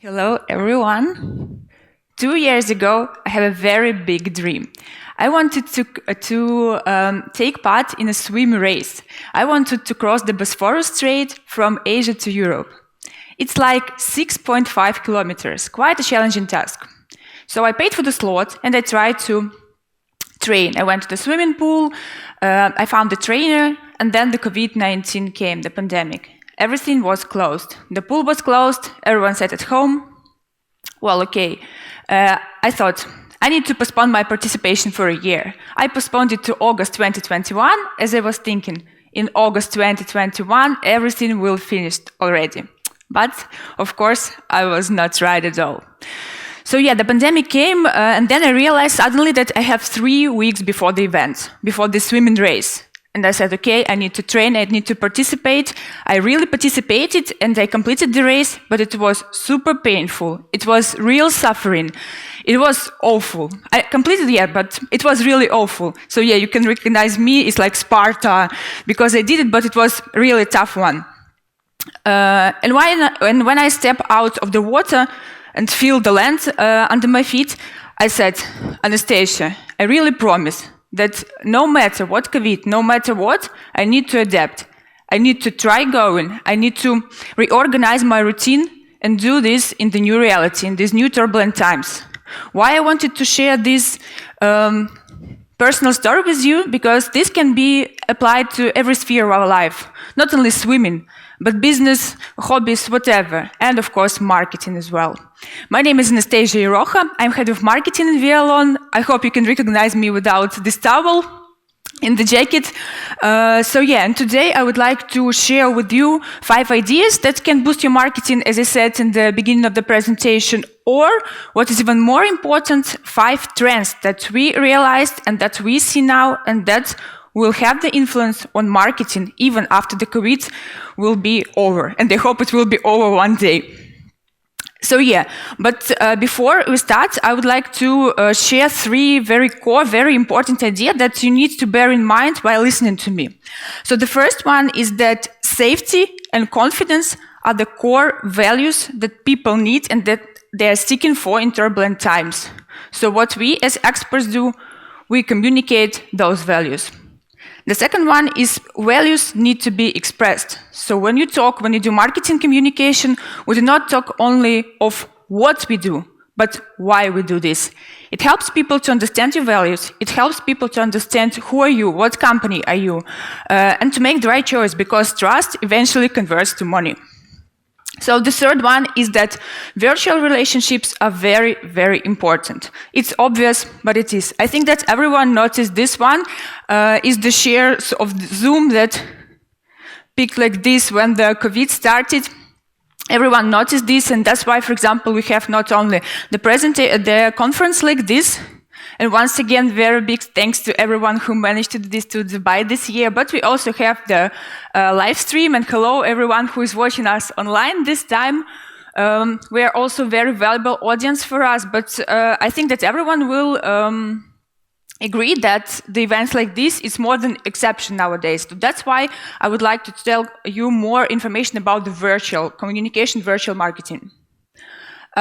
Hello, everyone. 2 years ago, I had a very big dream. I wanted to take part in a swim race. I wanted to cross the Bosphorus Strait from Asia to Europe. It's like 6.5 kilometers, quite a challenging task. So I paid for the slot and I tried to train. I went to the swimming pool, I found the trainer, and then the COVID-19 came, the pandemic. Everything was closed. The pool was closed, everyone sat at home. Well, okay. I thought, I need to postpone my participation for a year. I postponed it to August 2021, as I was thinking, in August 2021, everything will finish already. But, of course, I was not right at all. So yeah, the pandemic came, and then I realized suddenly that I have 3 weeks before the event, before the swimming race. And I said, okay, I need to train, I need to participate. I really participated and I completed the race, but it was super painful. It was real suffering. It was awful. I completed it, but it was really awful. So yeah, you can recognize me, it's like Sparta, because I did it, but it was really a tough one. And when I step out of the water and feel the land under my feet, I said, Anastasia, I really promise that no matter what COVID, no matter what, I need to adapt. I need to try going. I need to reorganize my routine and do this in the new reality, in these new turbulent times. Why I wanted to share this personal story with you? Because this can be applied to every sphere of our life, not only swimming, but business, hobbies, whatever, and of course marketing as well. My name is Anastasia Eroho. I'm head of marketing in Wialon. I hope you can recognize me without this towel in the jacket. So yeah, and today I would like to share with you 5 ideas that can boost your marketing, as I said in the beginning of the presentation, or what is even more important, 5 trends that we realized and that we see now and that will have the influence on marketing even after the COVID will be over. And I hope it will be over one day. So yeah, but before we start, I would like to share 3 very core, very important ideas that you need to bear in mind while listening to me. So the first one is that safety and confidence are the core values that people need and that they are seeking for in turbulent times. So what we as experts do, we communicate those values. The second one is values need to be expressed. So when you do marketing communication, we do not talk only of what we do, but why we do this. It helps people to understand your values. It helps people to understand who are you, what company are you, and to make the right choice, because trust eventually converts to money. So the third one is that virtual relationships are very, very important. It's obvious, but it is. I think that everyone noticed this one, is the shares of Zoom that peaked like this when the COVID started. Everyone noticed this, and that's why, for example, we have not only the conference like this, and once again, very big thanks to everyone who managed to do this to Dubai this year. But we also have the live stream, and hello everyone who is watching us online this time. We are also a very valuable audience for us, but I think that everyone will agree that the events like this is more than exception nowadays. So that's why I would like to tell you more information about the virtual communication, virtual marketing.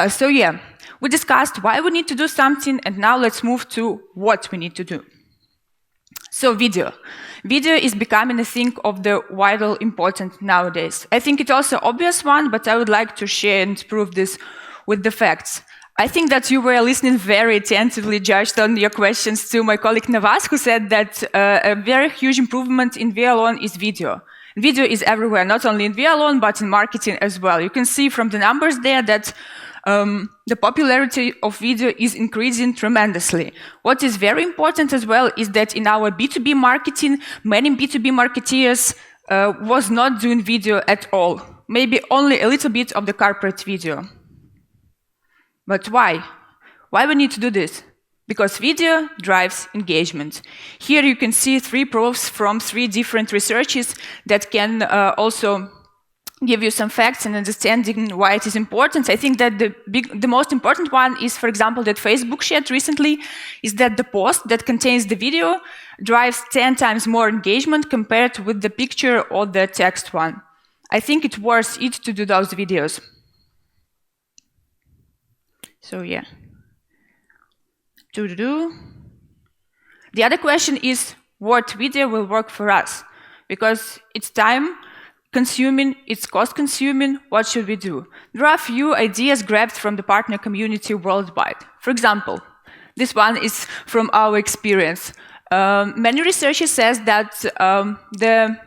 So yeah. We discussed why we need to do something, and now let's move to what we need to do. So video. Video is becoming a thing of the vital importance nowadays. I think it's also an obvious one, but I would like to share and prove this with the facts. I think that you were listening very attentively, judged on your questions to my colleague Navas, who said that a very huge improvement in Wialon is video. Video is everywhere, not only in Wialon, but in marketing as well. You can see from the numbers there that the popularity of video is increasing tremendously. What is very important as well is that in our B2B marketing, many B2B marketeers was not doing video at all. Maybe only a little bit of the corporate video. But why? Why we need to do this? Because video drives engagement. Here you can see 3 proofs from 3 different researches that can also give you some facts and understanding why it is important. I think that the most important one is, for example, that Facebook shared recently, is that the post that contains the video drives 10 times more engagement compared with the picture or the text one. I think it's worth it to do those videos. So yeah. The other question is, what video will work for us? Because it's time consuming, it's cost consuming, what should we do? There are a few ideas grabbed from the partner community worldwide. For example, this one is from our experience. Many researchers says that the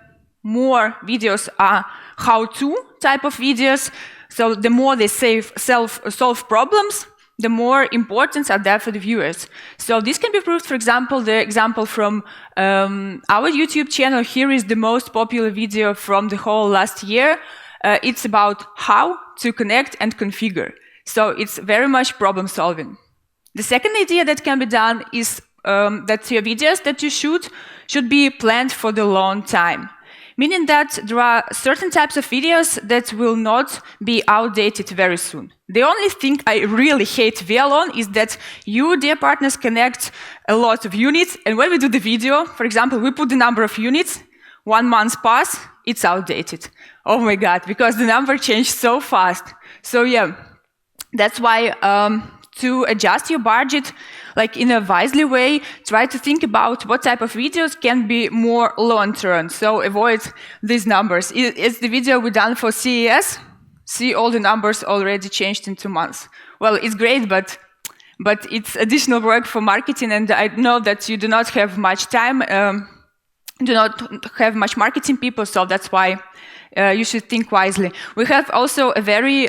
more videos are how-to type of videos, so the more they solve problems, the more importance are there for the viewers. So this can be proved, for example, the example from our YouTube channel. Here is the most popular video from the whole last year. It's about how to connect and configure. So it's very much problem solving. The second idea that can be done is that your videos that you should be planned for the long time. Meaning that there are certain types of videos that will not be outdated very soon. The only thing I really hate Wialon is that you, dear partners, connect a lot of units, and when we do the video, for example, we put the number of units, 1 month pass, it's outdated. Oh my God, because the number changed so fast. So yeah, that's why to adjust your budget, like in a wisely way, try to think about what type of videos can be more long-term. So avoid these numbers. It's the video we done for CES. See, all the numbers already changed in 2 months. Well, it's great, but it's additional work for marketing, and I know that you do not have much time, do not have much marketing people, so that's why you should think wisely. We have also a very,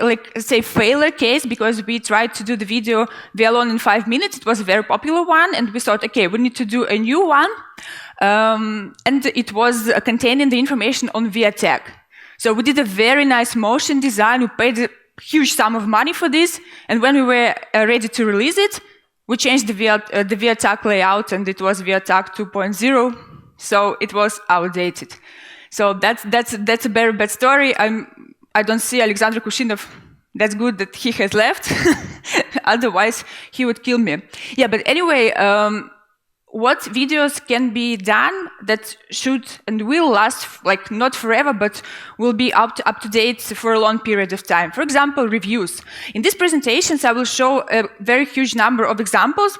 failure case, because we tried to do the video Wialon in 5 minutes. It was a very popular one, and we thought, okay, we need to do a new one. And it was containing the information on via tag. So we did a very nice motion design. We paid a huge sum of money for this. And when we were ready to release it, we changed the via tag layout, and it was via tag 2.0. So it was outdated. So that's a very bad story. I don't see Alexander Kushinov. That's good that he has left. Otherwise, he would kill me. Yeah, but anyway, what videos can be done that should and will last, not forever, but will be up to date for a long period of time? For example, reviews. In these presentations, I will show a very huge number of examples.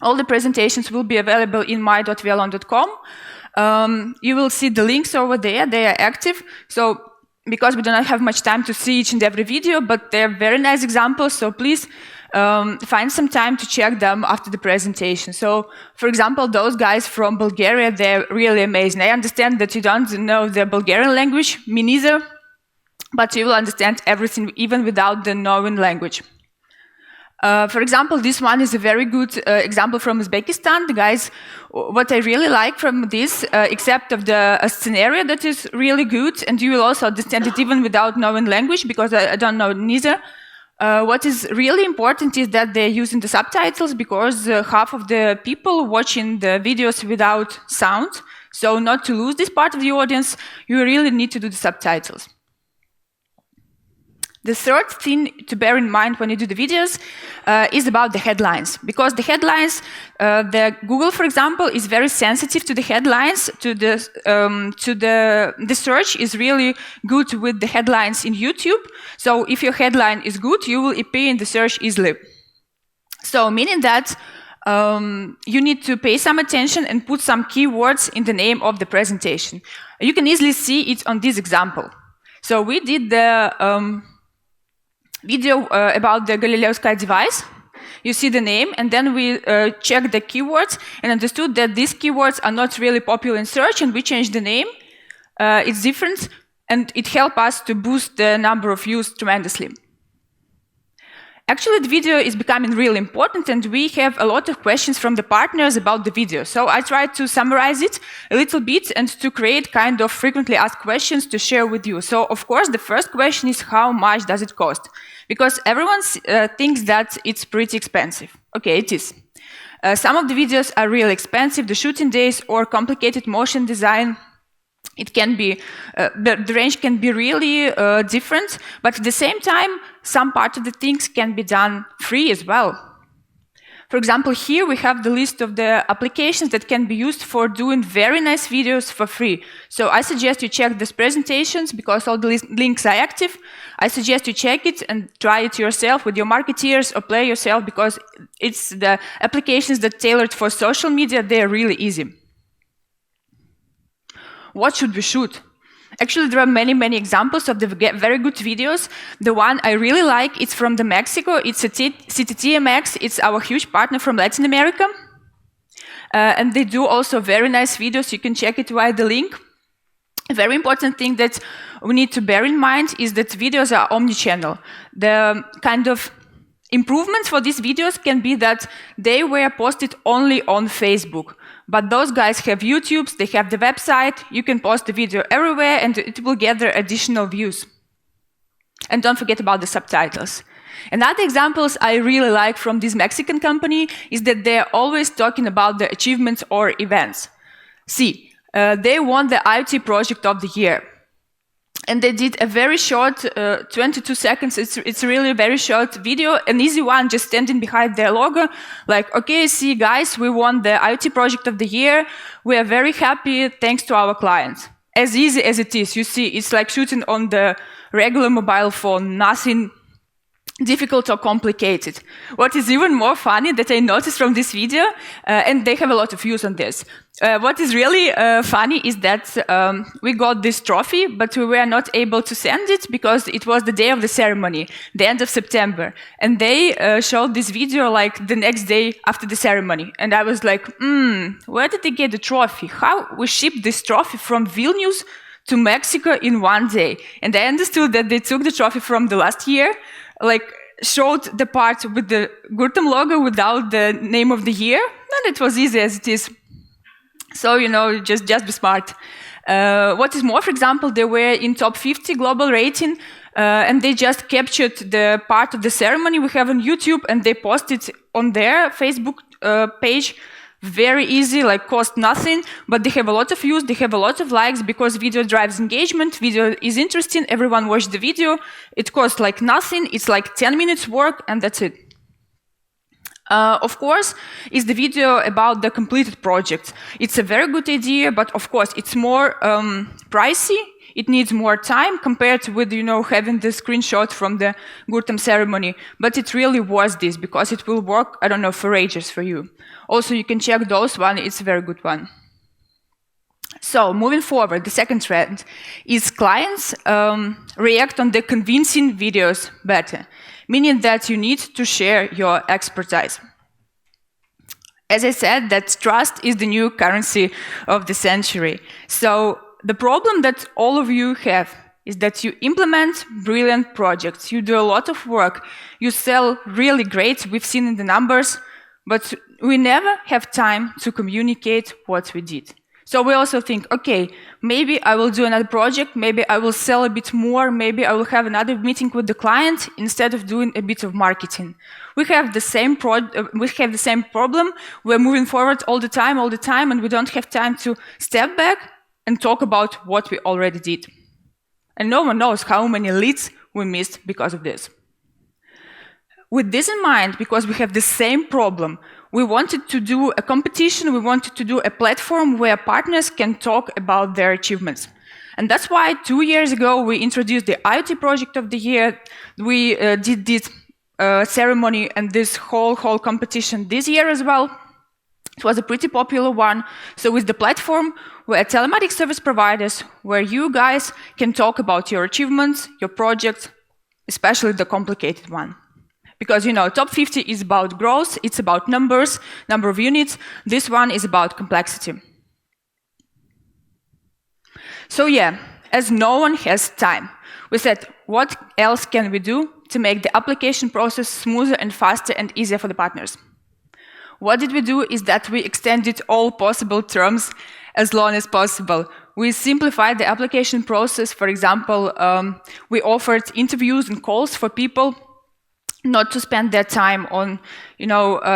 All the presentations will be available in my.wialon.com. You will see the links over there. They are active. So because we do not have much time to see each and every video, but they're very nice examples. So please find some time to check them after the presentation. So, for example, those guys from Bulgaria, they're really amazing. I understand that you don't know the Bulgarian language, me neither, but you will understand everything even without the knowing language. For example, this one is a very good example from Uzbekistan. The guys, what I really like from this, except of the scenario that is really good, and you will also understand it even without knowing language, because I don't know neither. What is really important is that they're using the subtitles, because half of the people watching the videos without sound. So not to lose this part of the audience, you really need to do the subtitles. The third thing to bear in mind when you do the videos is about the headlines, because the headlines, the Google, for example, is very sensitive to the headlines. The search is really good with the headlines in YouTube. So if your headline is good, you will appear in the search easily. So meaning that you need to pay some attention and put some keywords in the name of the presentation. You can easily see it on this example. So we did the video about the Galileo Sky device. You see the name, and then we checked the keywords and understood that these keywords are not really popular in search, and we changed the name. It's different, and it helped us to boost the number of views tremendously. Actually, the video is becoming really important, and we have a lot of questions from the partners about the video. So I tried to summarize it a little bit and to create kind of frequently asked questions to share with you. So, of course, the first question is, how much does it cost? Because everyone thinks that it's pretty expensive. Okay, it is. Some of the videos are really expensive. The shooting days or complicated motion design It can be, the range can be really different, but at the same time, some part of the things can be done free as well. For example, here we have the list of the applications that can be used for doing very nice videos for free. So I suggest you check these presentations because all the links are active. I suggest you check it and try it yourself with your marketeers or play yourself because it's the applications that tailored for social media, they're really easy. What should we shoot? Actually, there are many, many examples of the very good videos. The one I really like, it's from Mexico. It's a CTTMX. It's our huge partner from Latin America. And they do also very nice videos. You can check it via the link. A very important thing that we need to bear in mind is that videos are omnichannel. The kind of improvements for these videos can be that they were posted only on Facebook. But those guys have YouTubes, they have the website, you can post the video everywhere and it will gather additional views. And don't forget about the subtitles. Another examples I really like from this Mexican company is that they're always talking about the achievements or events. See, they won the IoT project of the year. And they did a very short, 22 seconds, it's really a very short video, an easy one, just standing behind their logo, like, okay, see guys, we won the IoT project of the year, we are very happy thanks to our clients. As easy as it is, you see, it's like shooting on the regular mobile phone, nothing difficult or complicated. What is even more funny that I noticed from this video, and they have a lot of views on this, what is really funny is that we got this trophy, but we were not able to send it because it was the day of the ceremony, the end of September. And they showed this video like the next day after the ceremony. And I was like, where did they get the trophy? How we shipped this trophy from Vilnius to Mexico in one day? And I understood that they took the trophy from the last year, like showed the part with the Gurtam logo without the name of the year, and it was easy as it is. So, you know, just be smart. What is more, for example, they were in top 50 global rating, and they just captured the part of the ceremony we have on YouTube, and they posted on their Facebook page. Very easy, like cost nothing, but they have a lot of views, they have a lot of likes because video drives engagement, video is interesting, everyone watched the video, it costs like nothing, it's like 10 minutes work and that's it. Of course, is the video about the completed project. It's a very good idea, but of course it's more pricey. It needs more time compared with, you know, having the screenshot from the Gurtam ceremony. But it really was this because it will work, I don't know, for ages for you. Also, you can check those one. It's a very good one. So, moving forward, the second trend is clients react on the convincing videos better, meaning that you need to share your expertise. As I said, that trust is the new currency of the century. So, the problem that all of you have is that you implement brilliant projects, you do a lot of work, you sell really great, we've seen in the numbers, but we never have time to communicate what we did. So we also think, okay, maybe I will do another project, maybe I will sell a bit more, maybe I will have another meeting with the client instead of doing a bit of marketing. We have the same problem, we're moving forward all the time, and we don't have time to step back and talk about what we already did. And no one knows how many leads we missed because of this. With this in mind, because we have the same problem, we wanted to do a competition, we wanted to do a platform where partners can talk about their achievements. And that's why 2 years ago we introduced the IoT project of the year, we did this ceremony and this whole competition this year as well. It was a pretty popular one. So with the platform, we're telematic service providers where you guys can talk about your achievements, your projects, especially the complicated one. Because, you know, top 50 is about growth, it's about numbers, number of units. This one is about complexity. So yeah, as no one has time, we said, what else can we do to make the application process smoother and faster and easier for the partners? What did we do is that we extended all possible terms as long as possible. We simplified the application process. For example, we offered interviews and calls for people not to spend their time on,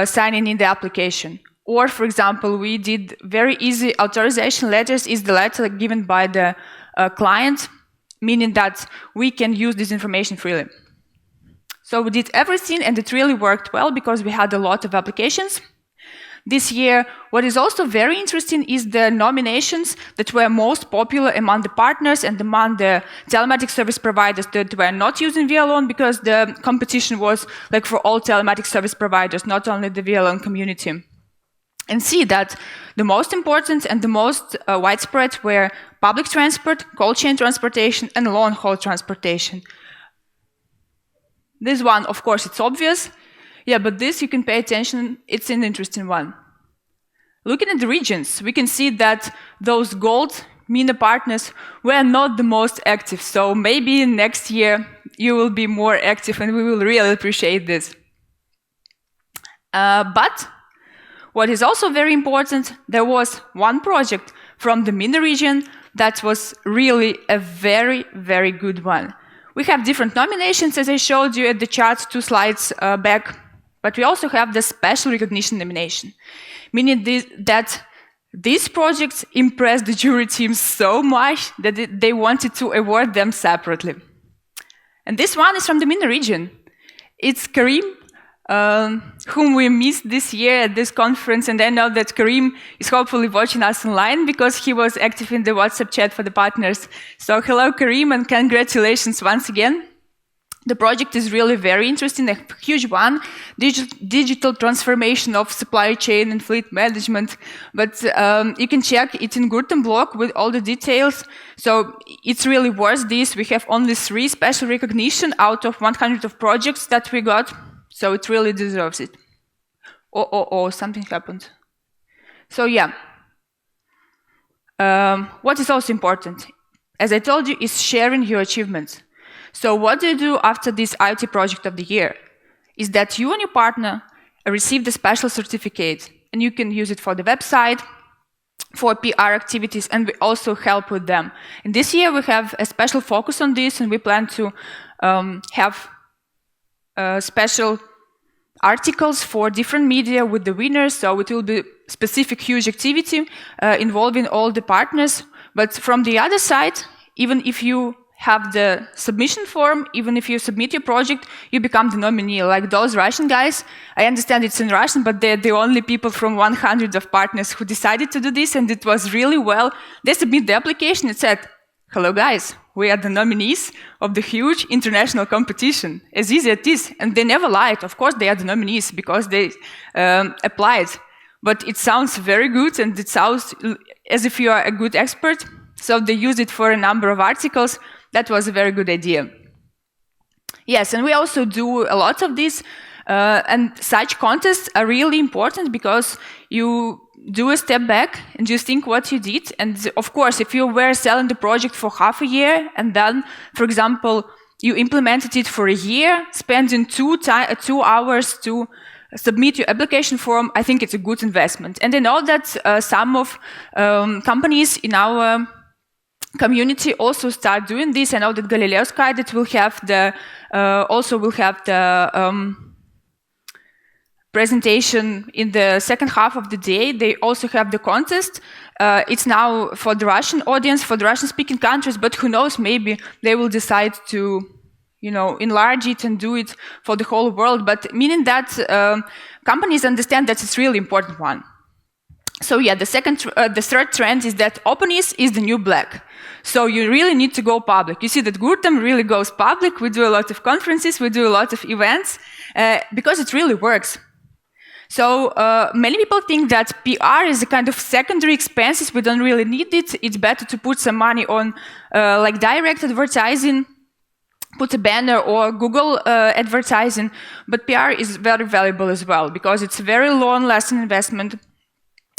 signing in the application. Or, for example, we did very easy authorization letters is the letter given by the client, meaning that we can use this information freely. So we did everything, and it really worked well because we had a lot of applications. This year, what is also very interesting is the nominations that were most popular among the partners and among the telematic service providers that were not using Wialon, because the competition was like for all telematic service providers, not only the Wialon community. And see that the most important and the most widespread were public transport, cold chain transportation, and long-haul transportation. This one, of course, it's obvious. Yeah, but this, you can pay attention, it's an interesting one. Looking at the regions, we can see that those gold MENA partners were not the most active. So maybe next year you will be more active and we will really appreciate this. But what is also very important, there was one project from the MENA region that was really a very, very good one. We have different nominations, as I showed you at the chart 2 slides back, but we also have the special recognition nomination, meaning that these projects impressed the jury team so much that they wanted to award them separately. And this one is from the MENA region. It's Karim, whom we missed this year at this conference, and I know that Karim is hopefully watching us online because he was active in the WhatsApp chat for the partners. So hello Karim, and congratulations once again. The project is really very interesting, a huge one, digital transformation of supply chain and fleet management, but you can check it in Gurtam blog with all the details. So it's really worth this. We have only 3 special recognition out of 100 of projects that we got. So it really deserves it. Something happened. So yeah. What is also important, as I told you, is sharing your achievements. So what do you do after this IoT project of the year? Is that you and your partner receive the special certificate, and you can use it for the website, for PR activities, and we also help with them. And this year we have a special focus on this, and we plan to have special articles for different media with the winners, so it will be specific huge activity involving all the partners. But from the other side, even if you have the submission form, even if you submit your project, you become the nominee. Like those Russian guys, I understand it's in Russian, but they're the only people from 100 of partners who decided to do this, and it was really well. They submit the application, it said, hello guys, we are the nominees of the huge international competition, as easy as this. And they never lied. Of course, they are the nominees because they applied. But it sounds very good, and it sounds as if you are a good expert. So they use it for a number of articles. That was a very good idea. Yes, and we also do a lot of this. And such contests are really important because you do a step back and just think what you did. And of course, if you were selling the project for half a year and then, for example, you implemented it for a year, spending 2 hours to submit your application form, I think it's a good investment. And I know that some of companies in our community also start doing this. I know that Galileo Sky that will have the presentation in the second half of the day. They also have the contest. It's now for the Russian audience, for the Russian-speaking countries, but who knows, maybe they will decide to, enlarge it and do it for the whole world. But meaning that companies understand that it's really important one. So yeah, the third trend is that openness is the new black. So you really need to go public. You see that Gurtam really goes public. We do a lot of conferences, we do a lot of events, because it really works. So many people think that PR is a kind of secondary expenses. We don't really need it. It's better to put some money on like direct advertising, put a banner or Google advertising. But PR is very valuable as well because it's a very long-lasting investment.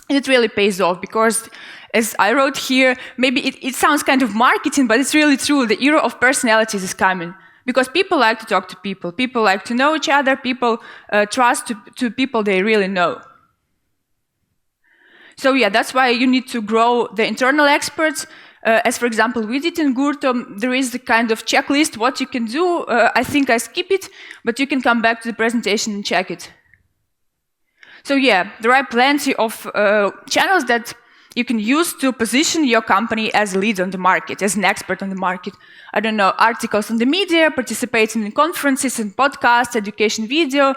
And it really pays off because, as I wrote here, maybe it sounds kind of marketing, but it's really true. The era of personalities is coming. Because people like to talk to people. People like to know each other. People trust to people they really know. So yeah, that's why you need to grow the internal experts. As for example, we did in Gurtam, there is a kind of checklist what you can do. I think I skip it, but you can come back to the presentation and check it. So yeah, there are plenty of channels that you can use to position your company as a leader on the market, as an expert on the market. I don't know, articles on the media, participating in conferences and podcasts, education video,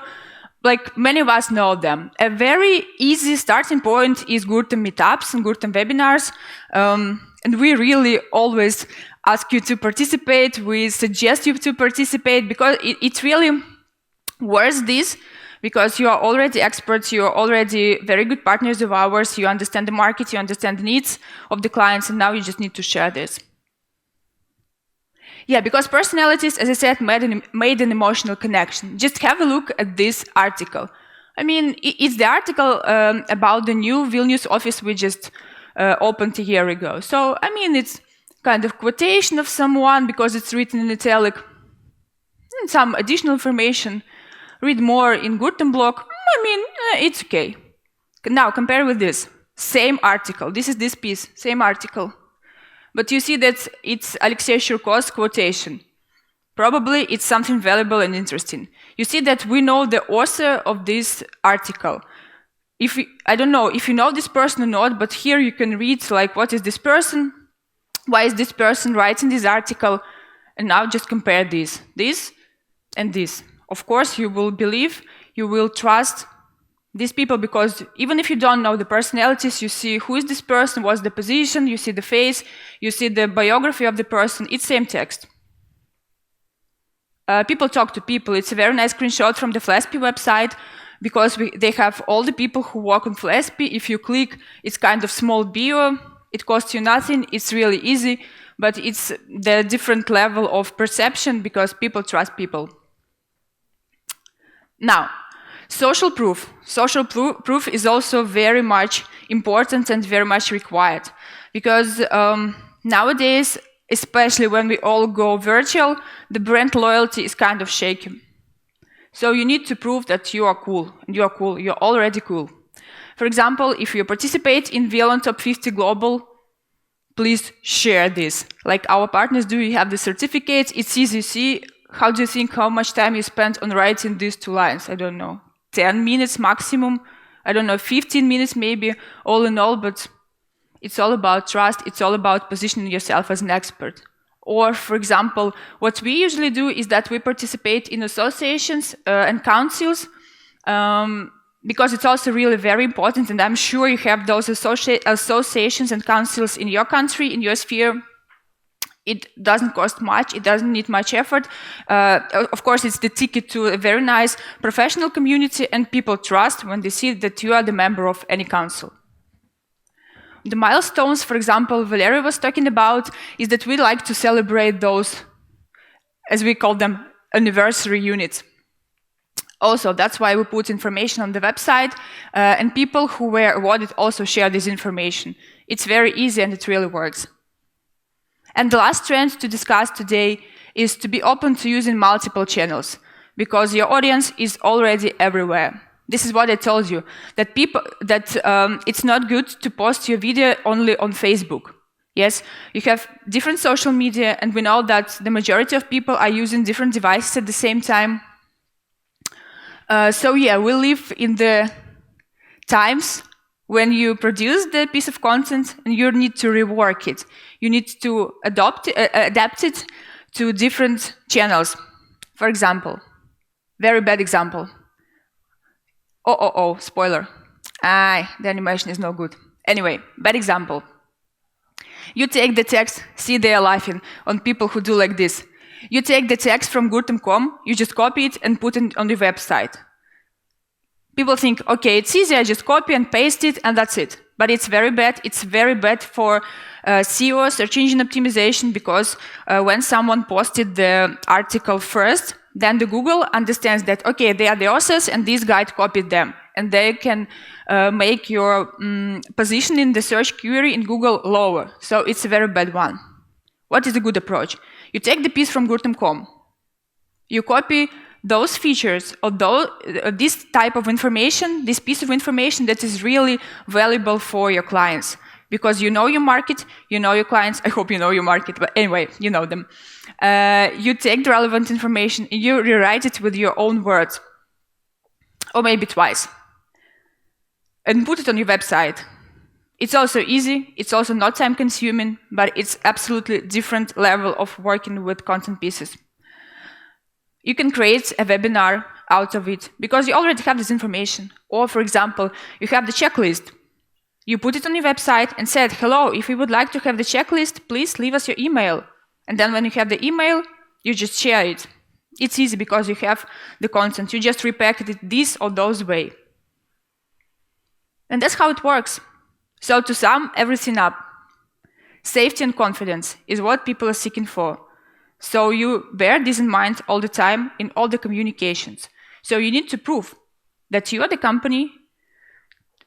like many of us know them. A very easy starting point is Gurtam meetups and Gurtam webinars. And we really always ask you to participate. We suggest you to participate because it really worth this, because you are already experts, you are already very good partners of ours, you understand the market, you understand the needs of the clients, and now you just need to share this. Yeah, because personalities, as I said, made an emotional connection. Just have a look at this article. I mean, it's the article about the new Vilnius office we just opened a year ago. So, I mean, it's kind of quotation of someone because it's written in italic, and some additional information. Read more in Gurtam blog. I mean, it's okay. Now, compare with this. Same article. This is this piece. Same article. But you see that it's Alexei Shirko's quotation. Probably it's something valuable and interesting. You see that we know the author of this article. I don't know if you know this person or not, but here you can read, like, what is this person? Why is this person writing this article? And now just compare this and this. Of course, you will believe, you will trust these people, because even if you don't know the personalities, you see who is this person, what's the position, you see the face, you see the biography of the person, it's same text. People talk to people. It's a very nice screenshot from the Flaspy website, because they have all the people who work on Flaspy. If you click, it's kind of small bio, it costs you nothing, it's really easy, but it's the different level of perception because people trust people. Now, social proof. Social proof is also very much important and very much required, because nowadays, especially when we all go virtual, the brand loyalty is kind of shaky. So you need to prove that you are cool, and you are cool, you're already cool. For example, if you participate in Wialon Top 50 Global, please share this. Like our partners do, you have the certificates, it's easy to see. How do you think how much time you spent on writing these 2 lines? I don't know, 10 minutes maximum. I don't know, 15 minutes maybe, all in all, but it's all about trust. It's all about positioning yourself as an expert. Or, for example, what we usually do is that we participate in associations and councils, because it's also really very important, and I'm sure you have those associations and councils in your country, in your sphere. It doesn't cost much, it doesn't need much effort. Of course, it's the ticket to a very nice professional community, and people trust when they see that you are the member of any council. The milestones, for example, Valeria was talking about, is that we like to celebrate those, as we call them, anniversary units. Also, that's why we put information on the website, and people who were awarded also share this information. It's very easy and it really works. And the last trend to discuss today is to be open to using multiple channels, because your audience is already everywhere. This is what I told you, that it's not good to post your video only on Facebook. Yes, you have different social media, and we know that the majority of people are using different devices at the same time. So yeah, we live in the times when you produce the piece of content and you need to rework it. You need to adapt it to different channels. For example, very bad example. Oh, spoiler. The animation is no good. Anyway, bad example. You take the text, see they are laughing on people who do like this. You take the text from Gurtam.com, you just copy it and put it on your website. People think, okay, it's easy, I just copy and paste it and that's it. But it's very bad. It's very bad for SEO, search engine optimization, because when someone posted the article first, then the Google understands that, okay, they are the authors and this guy copied them. And they can make your position in the search query in Google lower. So it's a very bad one. What is a good approach? You take the piece from Gurtam.com. You copy those features or this type of information, this piece of information that is really valuable for your clients. Because you know your market, you know your clients. I hope you know your market, but anyway, you know them. You take the relevant information and you rewrite it with your own words. Or maybe twice. and put it on your website. It's also easy, it's also not time consuming, but it's absolutely different level of working with content pieces. You can create a webinar out of it because you already have this information. Or for example, you have the checklist. You put it on your website and said, hello, if you would like to have the checklist, please leave us your email. And then when you have the email, you just share it. It's easy because you have the content. You just repackage it this or those way. And that's how it works. So to sum everything up, safety and confidence is what people are seeking for. So you bear this in mind all the time in all the communications. So you need to prove that you are the company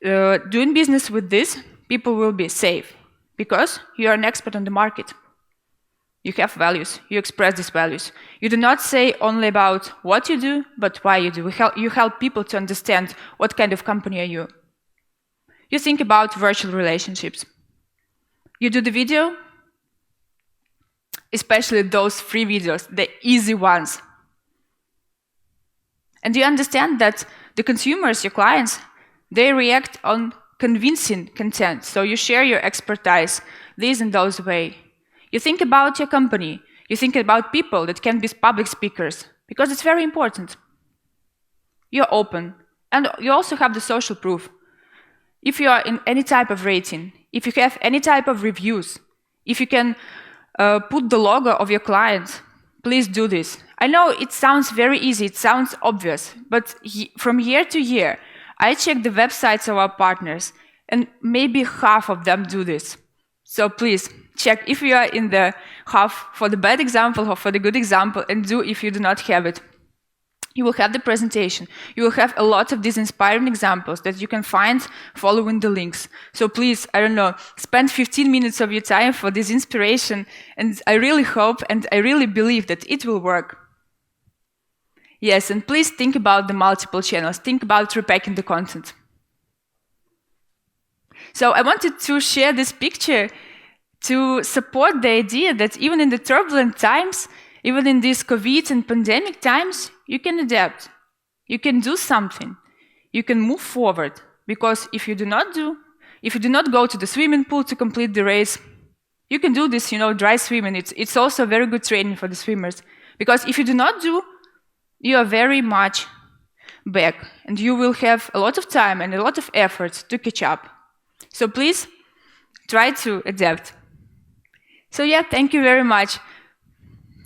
doing business with this, people will be safe because you are an expert on the market. You have values, you express these values. You do not say only about what you do, but why you do. You help people to understand what kind of company are you. You think about virtual relationships. You do the video, especially those free videos, the easy ones. And you understand that the consumers, your clients, they react on convincing content. So you share your expertise, this and those way. You think about your company. You think about people that can be public speakers, because it's very important. You're open. And you also have the social proof. If you are in any type of rating, if you have any type of reviews, if you can put the logo of your client, please do this. I know it sounds very easy, it sounds obvious, but from year to year, I check the websites of our partners, and maybe half of them do this. So please, check if you are in the half for the bad example or for the good example, and do if you do not have it. You will have the presentation. You will have a lot of these inspiring examples that you can find following the links. So please, I don't know, spend 15 minutes of your time for this inspiration, and I really hope and I really believe that it will work. Yes, and please think about the multiple channels. Think about repacking the content. So I wanted to share this picture to support the idea that even in the turbulent times, even in these COVID and pandemic times, you can adapt. You can do something. You can move forward. Because if you do not go to the swimming pool to complete the race, you can do this, dry swimming. It's also very good training for the swimmers. Because if you do not do, you are very much back. And you will have a lot of time and a lot of effort to catch up. So please, try to adapt. So yeah, thank you very much.